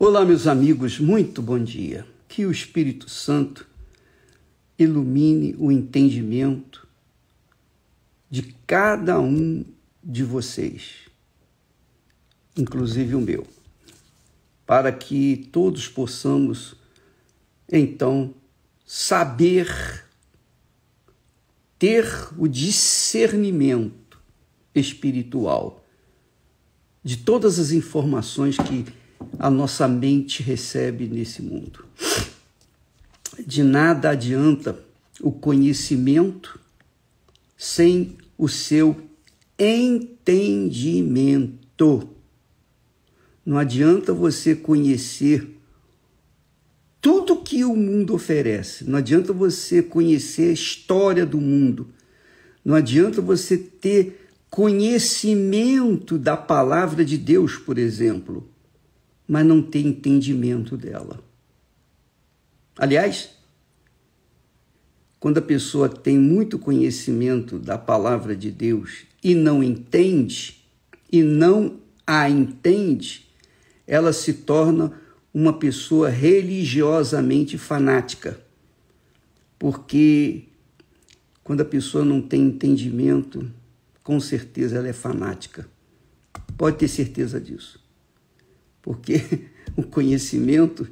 Olá, meus amigos, muito bom dia. Que o Espírito Santo ilumine o entendimento de cada um de vocês, inclusive o meu, para que todos possamos, então, saber ter o discernimento espiritual de todas as informações que a nossa mente recebe nesse mundo. De nada adianta o conhecimento sem o seu entendimento. Não adianta você conhecer tudo que o mundo oferece. Não adianta você conhecer a história do mundo. Não adianta você ter conhecimento da palavra de Deus, por exemplo, mas não ter entendimento dela. Aliás, quando a pessoa tem muito conhecimento da palavra de Deus e não entende, e não a entende, ela se torna uma pessoa religiosamente fanática. Porque quando a pessoa não tem entendimento, com certeza ela é fanática. Pode ter certeza disso. Porque o conhecimento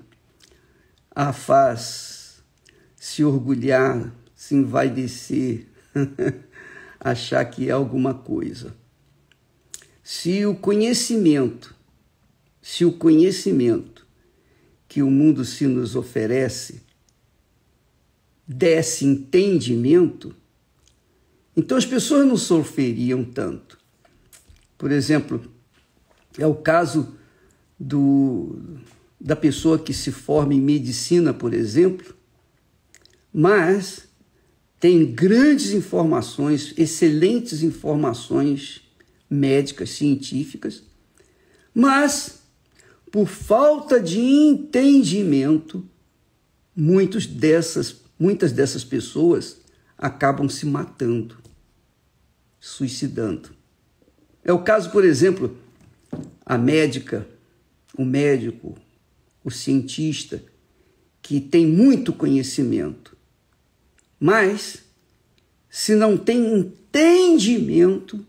a faz se orgulhar, se envaidecer, achar que é alguma coisa. Se o conhecimento que o mundo se nos oferece desse entendimento, então as pessoas não sofreriam tanto. Por exemplo, é o caso da pessoa que se forma em medicina, por exemplo, mas tem grandes informações, excelentes informações médicas, científicas, mas por falta de entendimento, muitas dessas pessoas acabam se matando, suicidando. É o caso, por exemplo, a médica, o médico, o cientista, que tem muito conhecimento, mas se não tem entendimento,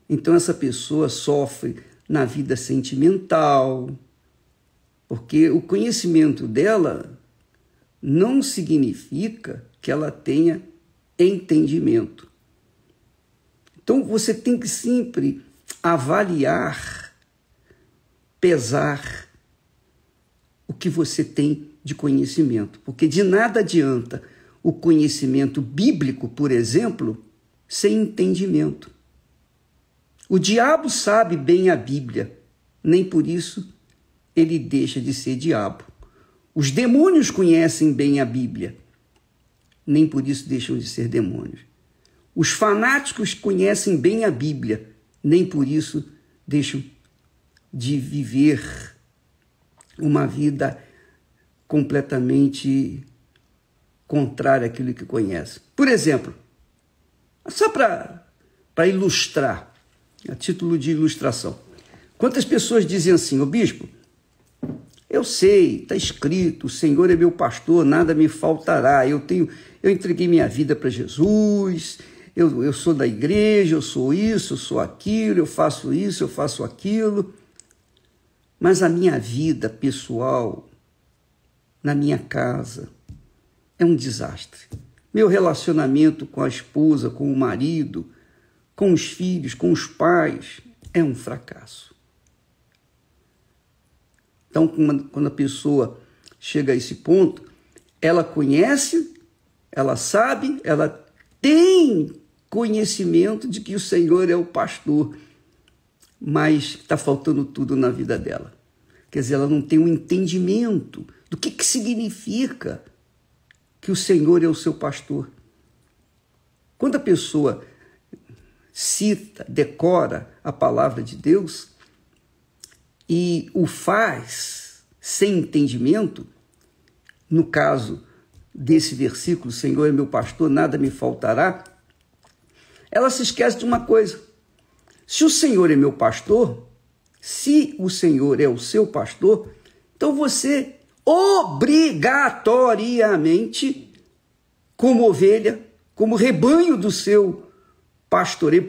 então essa pessoa sofre na vida sentimental, porque o conhecimento dela não significa que ela tenha entendimento. Então você tem que sempre avaliar, pesar o que você tem de conhecimento, porque de nada adianta o conhecimento bíblico, por exemplo, sem entendimento. O diabo sabe bem a Bíblia, nem por isso ele deixa de ser diabo. Os demônios conhecem bem a Bíblia, nem por isso deixam de ser demônios. Os fanáticos conhecem bem a Bíblia, nem por isso deixam de viver uma vida completamente contrária àquilo que conhece. Por exemplo, só para ilustrar, a título de ilustração, quantas pessoas dizem assim: ô bispo, eu sei, está escrito, o Senhor é meu pastor, nada me faltará, eu entreguei minha vida para Jesus, eu sou da igreja, eu sou isso, eu sou aquilo, eu faço isso, eu faço aquilo, mas a minha vida pessoal, na minha casa, é um desastre. Meu relacionamento com a esposa, com o marido, com os filhos, com os pais, é um fracasso. Então, quando a pessoa chega a esse ponto, ela conhece, ela sabe, ela tem conhecimento de que o Senhor é o pastor, mas está faltando tudo na vida dela. Quer dizer, ela não tem um entendimento do que significa que o Senhor é o seu pastor. Quando a pessoa cita, decora a palavra de Deus e o faz sem entendimento, no caso desse versículo, Senhor é meu pastor, nada me faltará, ela se esquece de uma coisa. Se o Senhor é meu pastor, se o Senhor é o seu pastor, Então você, obrigatoriamente, como ovelha, como rebanho do seu pastoreio,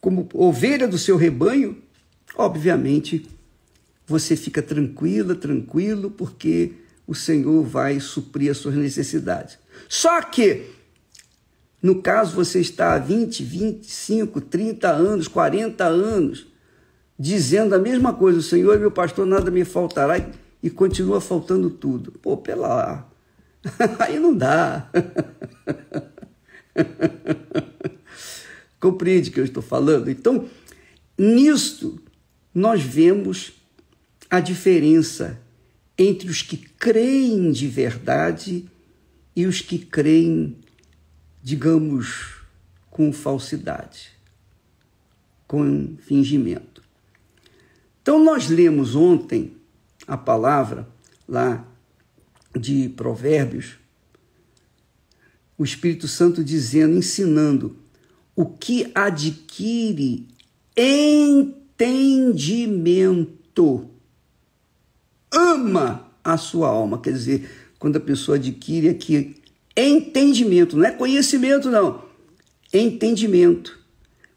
como ovelha do seu rebanho, obviamente, você fica tranquilo, porque o Senhor vai suprir as suas necessidades. Só que, no caso, você está há 20, 25, 30 anos, 40 anos, dizendo a mesma coisa, o Senhor é meu pastor, nada me faltará, e continua faltando tudo. Pô, pela... aí não dá. Compreende o que eu estou falando? Então, nisto, nós vemos a diferença entre os que creem de verdade e os que creem, digamos, com falsidade, com fingimento. Então, nós lemos ontem a palavra lá de Provérbios, o Espírito Santo dizendo, ensinando, o que adquire entendimento ama a sua alma. Quer dizer, quando a pessoa adquire aqui entendimento, não é conhecimento, não. Entendimento.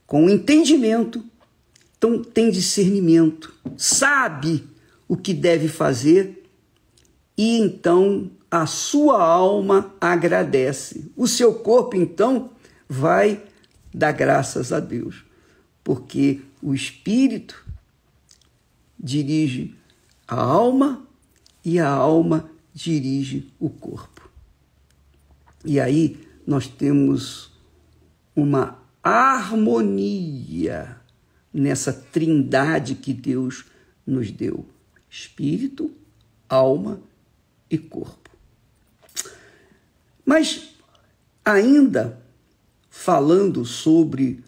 Com entendimento, então tem discernimento, sabe o que deve fazer e então a sua alma agradece. O seu corpo, então, vai dar graças a Deus, porque o Espírito dirige a alma e a alma dirige o corpo. E aí nós temos uma harmonia nessa trindade que Deus nos deu: espírito, alma e corpo. Mas ainda falando sobre,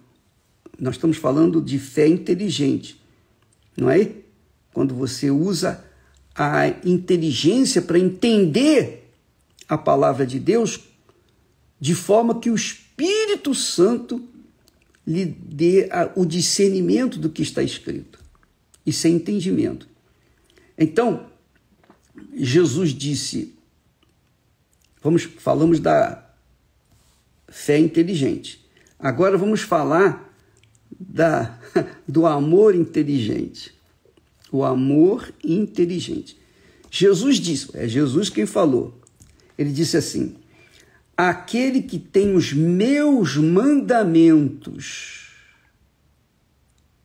nós estamos falando de fé inteligente, não é? Quando você usa a inteligência para entender a palavra de Deus de forma que o Espírito Santo lhe dê o discernimento do que está escrito. Isso é entendimento. Então, Jesus disse, falamos da fé inteligente. Agora vamos falar do amor inteligente. O amor inteligente. Jesus disse, é Jesus quem falou. Ele disse assim, aquele que tem os meus mandamentos.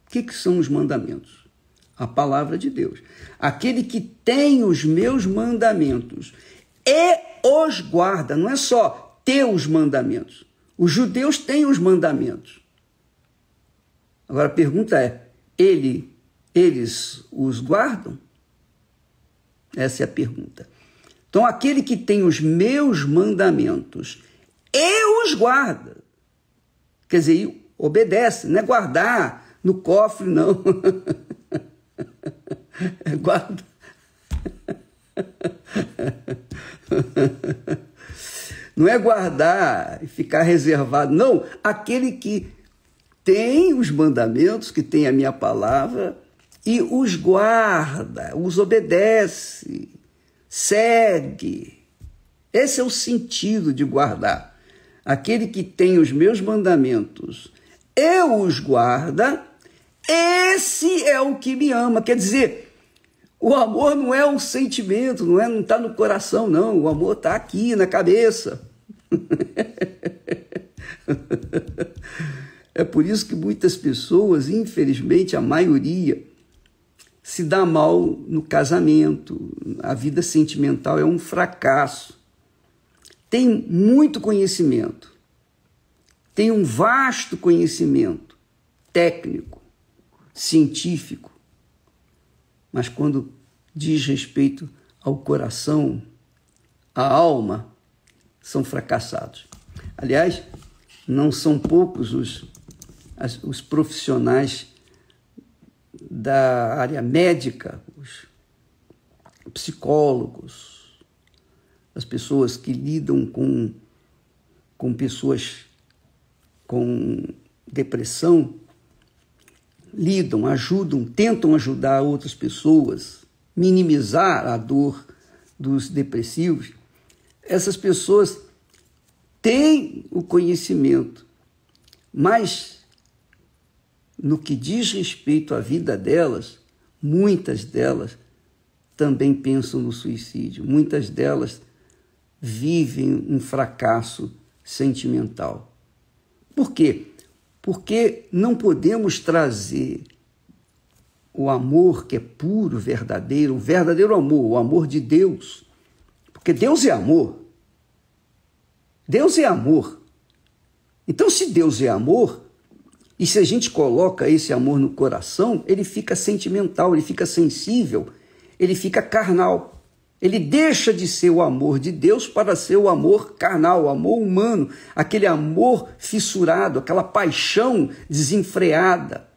O que são os mandamentos? A palavra de Deus. Aquele que tem os meus mandamentos e os guarda, não é só ter os mandamentos. Os judeus têm os mandamentos. Agora a pergunta é, eles os guardam? Essa é a pergunta. Então, aquele que tem os meus mandamentos e os guarda, quer dizer, obedece, não é guardar no cofre, não. É guarda. Não é guardar e ficar reservado, não. Aquele que tem os mandamentos, que tem a minha palavra e os guarda, os obedece, segue. Esse é o sentido de guardar. Aquele que tem os meus mandamentos e os guarda, esse é o que me ama. Quer dizer, o amor não é um sentimento, não está no coração, não. O amor está aqui na cabeça. É por isso que muitas pessoas, infelizmente a maioria, se dá mal no casamento. A vida sentimental é um fracasso. Tem muito conhecimento, tem um vasto conhecimento técnico, científico, mas quando diz respeito ao coração, à alma, são fracassados. Aliás, não são poucos os profissionais da área médica, os psicólogos, as pessoas que lidam com pessoas com depressão, ajudam, tentam ajudar outras pessoas minimizar a dor dos depressivos, essas pessoas têm o conhecimento, mas no que diz respeito à vida delas, muitas delas também pensam no suicídio, muitas delas vivem um fracasso sentimental. Por quê? Porque não podemos trazer o amor que é puro, verdadeiro, o verdadeiro amor, o amor de Deus. Porque Deus é amor. Deus é amor. Então, se Deus é amor, e se a gente coloca esse amor no coração, ele fica sentimental, ele fica sensível, ele fica carnal. Ele deixa de ser o amor de Deus para ser o amor carnal, o amor humano, aquele amor fissurado, aquela paixão desenfreada.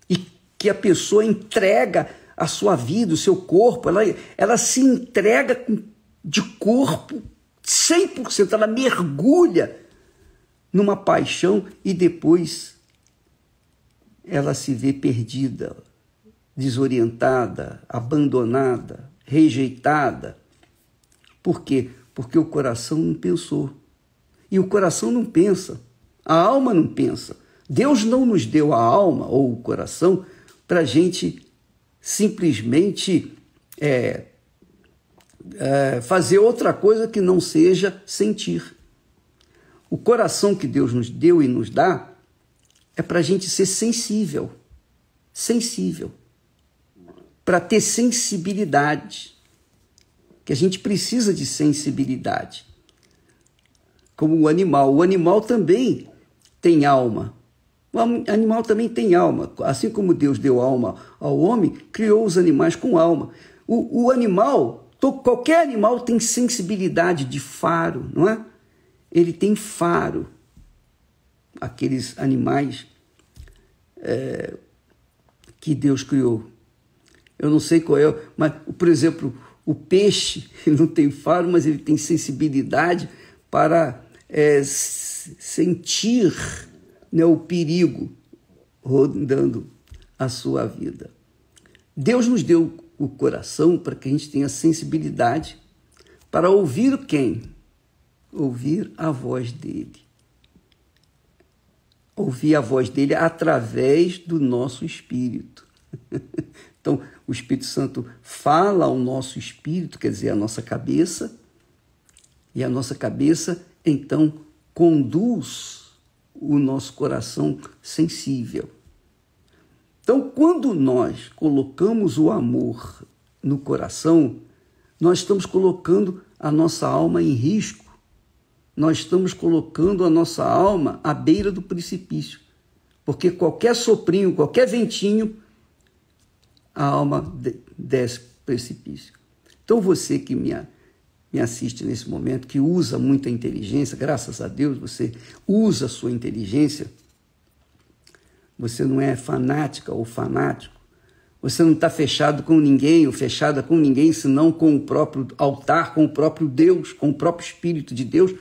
E que a pessoa entrega a sua vida, o seu corpo, ela se entrega de corpo 100%, ela mergulha numa paixão e depois ela se vê perdida, desorientada, abandonada, rejeitada. Por quê? Porque o coração não pensou. E o coração não pensa. A alma não pensa. Deus não nos deu a alma ou o coração para a gente simplesmente fazer outra coisa que não seja sentir. O coração que Deus nos deu e nos dá é para a gente ser sensível. Sensível. Para ter sensibilidade, que a gente precisa de sensibilidade. Como o animal também tem alma. O animal também tem alma. Assim como Deus deu alma ao homem, criou os animais com alma. O animal, qualquer animal tem sensibilidade de faro, não é? Ele tem faro. Aqueles animais que Deus criou. Eu não sei qual é, mas, por exemplo, o peixe, ele não tem faro, mas ele tem sensibilidade para sentir, né, o perigo rondando a sua vida. Deus nos deu o coração para que a gente tenha sensibilidade para ouvir quem? Ouvir a voz dele. Ouvir a voz dele através do nosso espírito. Então, o Espírito Santo fala ao nosso espírito, quer dizer, à nossa cabeça, e a nossa cabeça, então, conduz o nosso coração sensível. Então, quando nós colocamos o amor no coração, nós estamos colocando a nossa alma em risco. Nós estamos colocando a nossa alma à beira do precipício. Porque qualquer soprinho, qualquer ventinho, a alma desce para o precipício. Então, você que me assiste nesse momento, que usa muita inteligência, graças a Deus, você usa a sua inteligência, você não é fanática ou fanático, você não está fechado com ninguém ou fechada com ninguém, senão com o próprio altar, com o próprio Deus, com o próprio Espírito de Deus,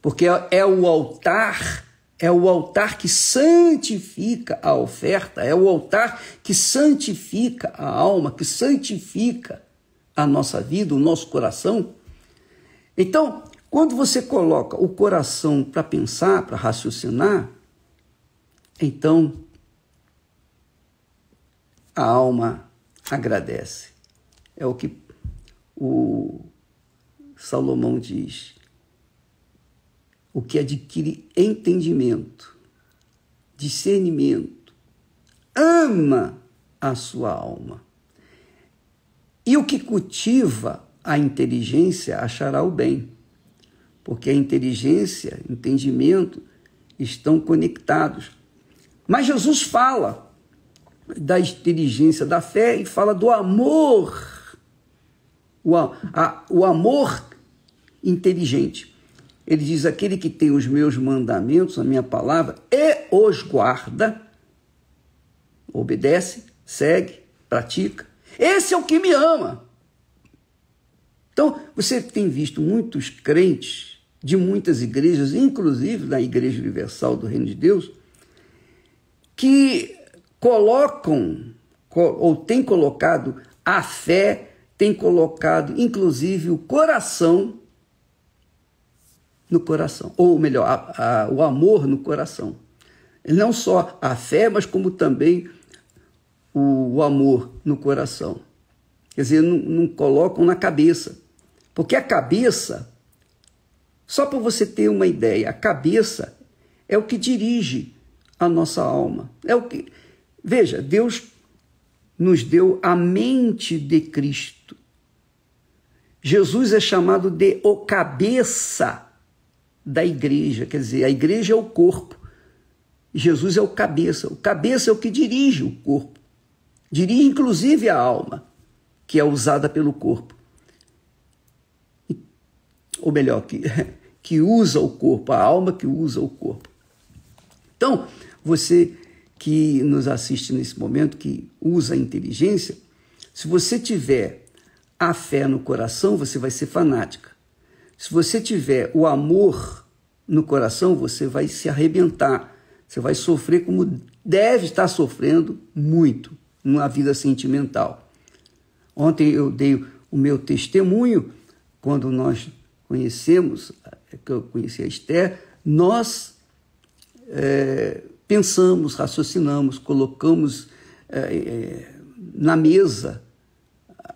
porque é o altar que santifica a oferta, é o altar que santifica a alma, que santifica a nossa vida, o nosso coração. Então, quando você coloca o coração para pensar, para raciocinar, então a alma agradece. É o que o Salomão diz. O que adquire entendimento, discernimento, ama a sua alma. E o que cultiva a inteligência achará o bem, porque a inteligência, entendimento, estão conectados. Mas Jesus fala da inteligência da fé e fala do amor, o amor inteligente. Ele diz, aquele que tem os meus mandamentos, a minha palavra, e os guarda, obedece, segue, pratica, esse é o que me ama. Então, você tem visto muitos crentes de muitas igrejas, inclusive na Igreja Universal do Reino de Deus, que colocam ou têm colocado a fé tem colocado, inclusive, o coração no coração, ou melhor, o amor no coração. Não só a fé, mas como também o amor no coração. Quer dizer, não colocam na cabeça. Porque a cabeça, só para você ter uma ideia, a cabeça é o que dirige a nossa alma. Veja, Deus nos deu a mente de Cristo. Jesus é chamado de o cabeça da igreja, quer dizer, a igreja é o corpo. Jesus é o cabeça. O cabeça é o que dirige o corpo. Dirige inclusive a alma, que é usada pelo corpo. Ou melhor, que usa o corpo, a alma que usa o corpo. Então, você que nos assiste nesse momento, que usa a inteligência, se você tiver a fé no coração, você vai ser fanática. Se você tiver o amor no coração, você vai se arrebentar. Você vai sofrer como deve estar sofrendo muito numa vida sentimental. Ontem eu dei o meu testemunho, quando nós conhecemos, que eu conheci a Esther, nós pensamos, raciocinamos, colocamos na mesa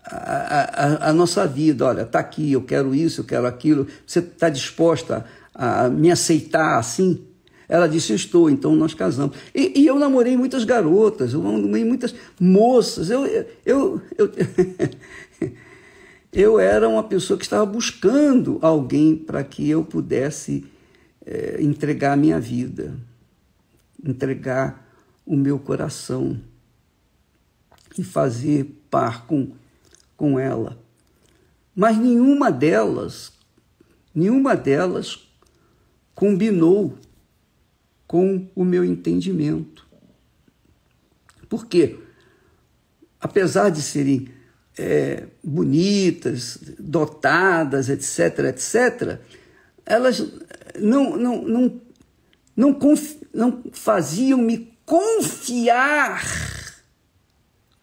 a nossa vida. Olha, está aqui, eu quero isso, eu quero aquilo, você está disposta a me aceitar assim? Ela disse, eu estou, então nós casamos. E eu namorei muitas garotas, eu namorei muitas moças, eu era uma pessoa que estava buscando alguém para que eu pudesse entregar a minha vida, entregar o meu coração e fazer par com ela. Mas nenhuma delas combinou com o meu entendimento. Por quê? Apesar de serem bonitas, dotadas, etc., etc., elas não faziam-me confiar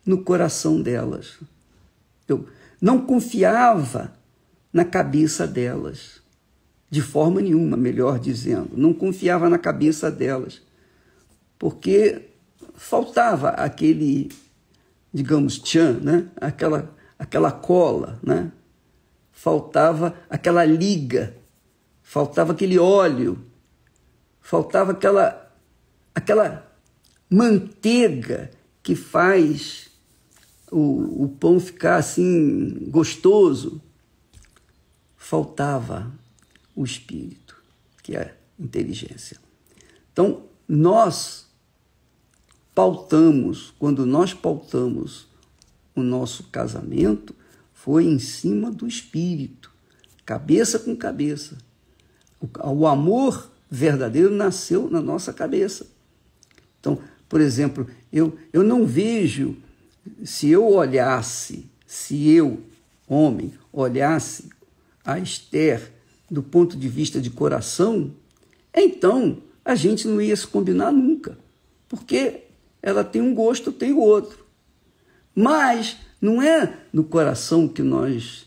no coração delas. Eu não confiava na cabeça delas, de forma nenhuma, melhor dizendo. Não confiava na cabeça delas, porque faltava aquele, digamos, tchan, né? aquela cola, né? Faltava aquela liga, faltava aquele óleo, faltava aquela manteiga que faz o pão ficar assim gostoso. Faltava o espírito, que é a inteligência. Então, quando nós pautamos o nosso casamento, foi em cima do espírito, cabeça com cabeça. O amor verdadeiro nasceu na nossa cabeça. Então, por exemplo, eu não vejo, se eu, homem, olhasse a Esther do ponto de vista de coração, então a gente não ia se combinar nunca, porque ela tem um gosto, eu tenho outro. Mas não é no coração que nós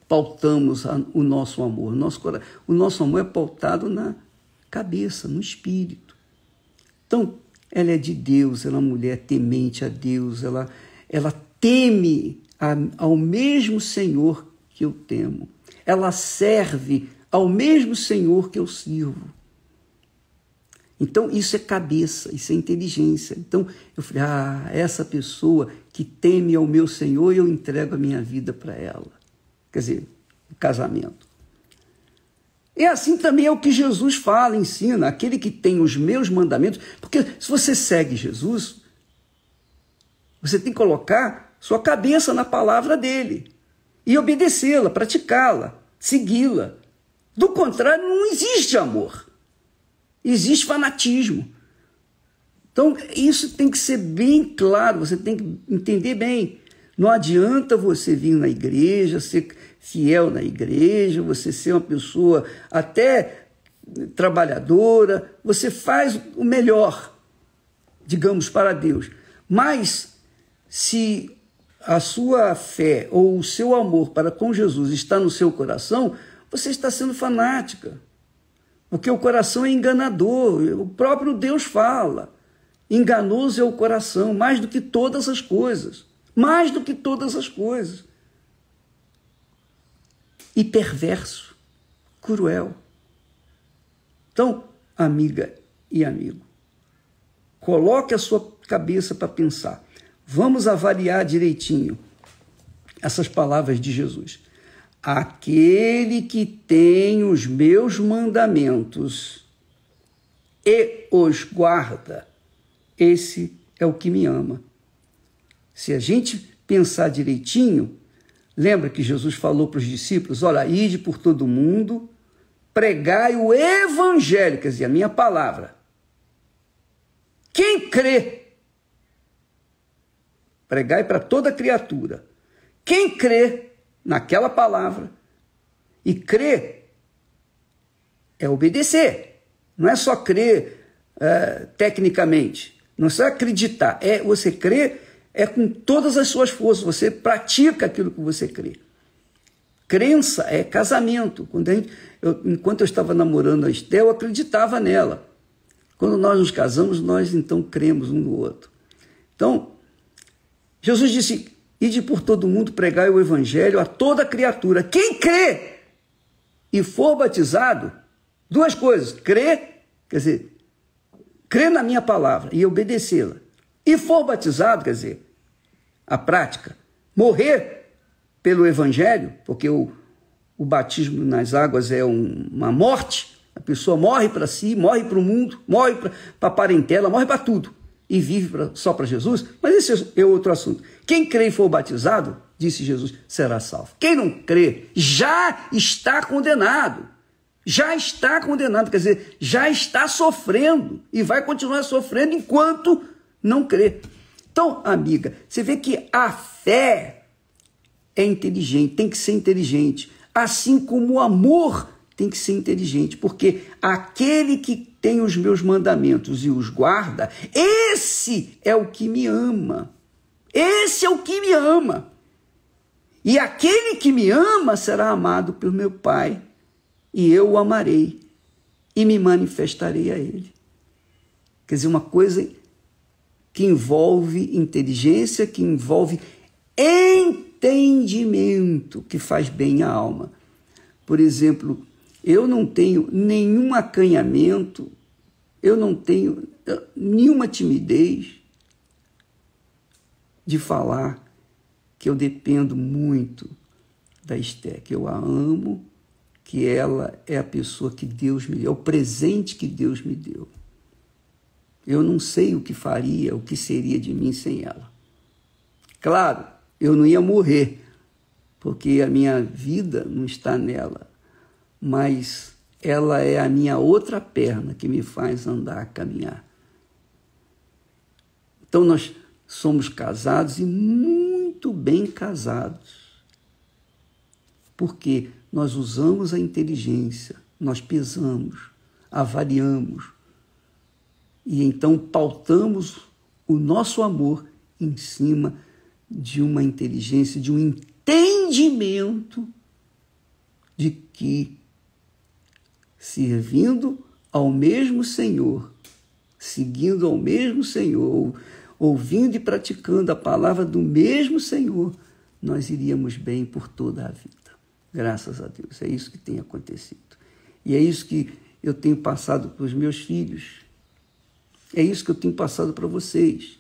pautamos o nosso amor. O nosso amor é pautado na cabeça, no espírito. Então, ela é de Deus, ela é uma mulher temente a Deus, ela teme ao mesmo Senhor que eu temo. Ela serve ao mesmo Senhor que eu sirvo. Então, isso é cabeça, isso é inteligência. Então, eu falei, essa pessoa que teme ao meu Senhor, eu entrego a minha vida para ela. Quer dizer, o casamento. E assim também é o que Jesus fala, ensina, aquele que tem os meus mandamentos, porque se você segue Jesus, você tem que colocar sua cabeça na palavra dele e obedecê-la, praticá-la, segui-la. Do contrário, não existe amor. Existe fanatismo. Então, isso tem que ser bem claro, você tem que entender bem. Não adianta você vir na igreja, ser fiel na igreja, você ser uma pessoa até trabalhadora, você faz o melhor, digamos, para Deus. Mas, se a sua fé ou o seu amor para com Jesus está no seu coração, você está sendo fanática. Porque o coração é enganador. O próprio Deus fala. Enganoso é o coração, mais do que todas as coisas. Mais do que todas as coisas. E perverso, cruel. Então, amiga e amigo, coloque a sua cabeça para pensar. Vamos avaliar direitinho essas palavras de Jesus. Aquele que tem os meus mandamentos e os guarda, esse é o que me ama. Se a gente pensar direitinho, lembra que Jesus falou para os discípulos, olha, ide por todo mundo, pregai o evangelho, quer dizer, a minha palavra. Quem crê, pregai para toda criatura. Quem crê naquela palavra e crê é obedecer. Não é só crer tecnicamente, não é só acreditar, você crê com todas as suas forças, você pratica aquilo que você crê. Crença é casamento. Enquanto eu estava namorando a Estel, eu acreditava nela. Quando nós nos casamos, nós então cremos um no outro. Então, Jesus disse, ide por todo mundo, pregai o evangelho a toda criatura. Quem crê e for batizado, duas coisas, crer, quer dizer, crer na minha palavra e obedecê-la. E for batizado, quer dizer, a prática, morrer pelo evangelho, porque o batismo nas águas é uma morte, a pessoa morre para si, morre para o mundo, morre para a parentela, morre para tudo, e vive só para Jesus, mas esse é outro assunto. Quem crê e for batizado, disse Jesus, será salvo. Quem não crê já está condenado. Já está condenado, quer dizer, já está sofrendo e vai continuar sofrendo enquanto não crê. Então, amiga, você vê que a fé é inteligente, tem que ser inteligente, assim como o amor tem que ser inteligente, porque aquele que tem os meus mandamentos e os guarda, esse é o que me ama. Esse é o que me ama. E aquele que me ama será amado pelo meu Pai, e eu o amarei e me manifestarei a ele. Quer dizer, uma coisa que envolve inteligência, que envolve entendimento, que faz bem à alma. Por exemplo, eu não tenho nenhum acanhamento, eu não tenho nenhuma timidez de falar que eu dependo muito da Esté, que eu a amo, que ela é a pessoa que Deus me deu, é o presente que Deus me deu. Eu não sei o que faria, o que seria de mim sem ela. Claro, eu não ia morrer, porque a minha vida não está nela, mas ela é a minha outra perna que me faz andar, caminhar. Então nós somos casados e muito bem casados, porque nós usamos a inteligência, nós pesamos, avaliamos, e então pautamos o nosso amor em cima de uma inteligência, de um entendimento de que, servindo ao mesmo Senhor, seguindo ao mesmo Senhor, ouvindo e praticando a palavra do mesmo Senhor, nós iríamos bem por toda a vida. Graças a Deus, é isso que tem acontecido. E é isso que eu tenho passado para os meus filhos. É isso que eu tenho passado para vocês.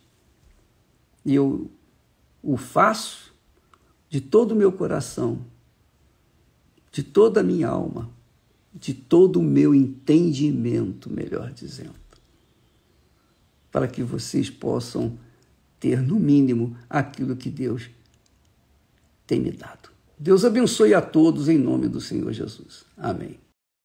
E eu o faço de todo o meu coração, de toda a minha alma, de todo o meu entendimento, melhor dizendo, para que vocês possam ter, no mínimo, aquilo que Deus tem me dado. Deus abençoe a todos em nome do Senhor Jesus. Amém.